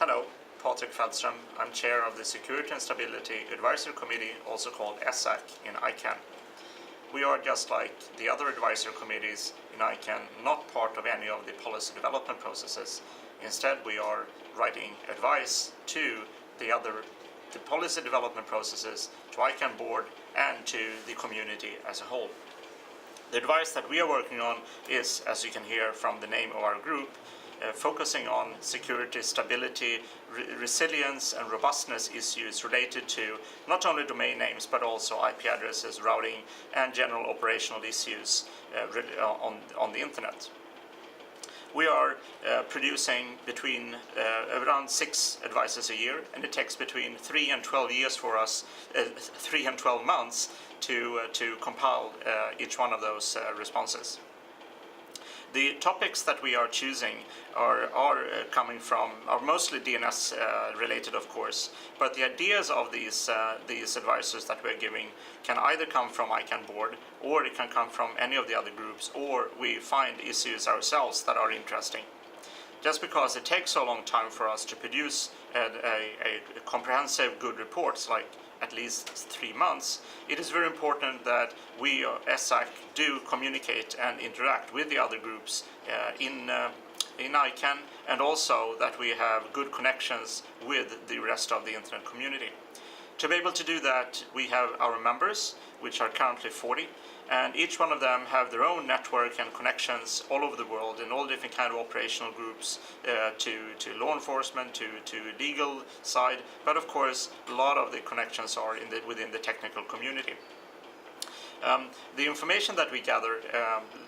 Hello, Patrik Fältström. I'm chair of the Security and Stability Advisory Committee, also called SSAC, in ICANN. We are, just like the other advisory committees in ICANN, not part of any of the policy development processes. Instead, we are writing advice to the policy development processes, to ICANN board, and to the community as a whole. The advice that we are working on is, as you can hear from the name of our group, focusing on security, stability, resilience and robustness issues related to not only domain names but also IP addresses, routing and general operational issues on the internet. We are producing between around 6 advices a year, and it takes between 3 and 12 years for us, 3 and 12 months to compile each one of those responses. The topics that we are choosing are mostly DNS related, of course, but the ideas of these advices that we're giving can either come from ICANN board, or it can come from any of the other groups, or we find issues ourselves that are interesting. Just because it takes so long time for us to produce a comprehensive good reports, like at least 3 months, it is very important that we, SSAC, do communicate and interact with the other groups in ICANN, and also that we have good connections with the rest of the internet community. To be able to do that, we have our members, which are currently 40, and each one of them have their own network and connections all over the world in all different kind of operational groups, to law enforcement, to legal side, but of course a lot of the connections are within the technical community. The information that we gather,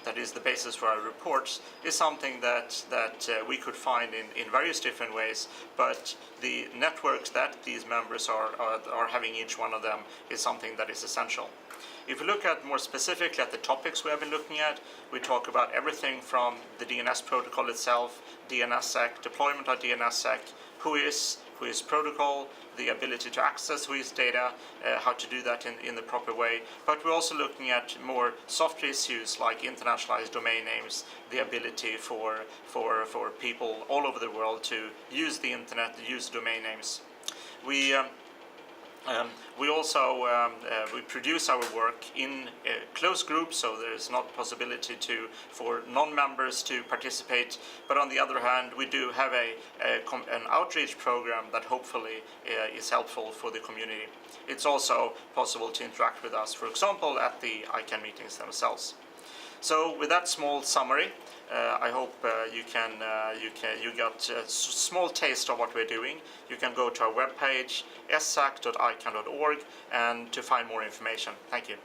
that is the basis for our reports, is something that we could find in various different ways, but the networks that these members are having, each one of them, is something that is essential. If we look at more specifically at the topics we have been looking at, we talk about everything from the DNS protocol itself, DNSSEC, deployment of DNSSEC, who is protocol, the ability to access who is data, how to do that in the proper way. But we're also looking at more soft issues like internationalized domain names, the ability for people all over the world to use the internet, use domain names. We also we produce our work in close groups, so there is not possibility for non-members to participate. But on the other hand, we do have an outreach program that hopefully is helpful for the community. It's also possible to interact with us, for example, at the ICANN meetings themselves. So with that small summary, I hope you got a small taste of what we're doing. You can go to our webpage, ssac.icann.org, and to find more information. Thank you.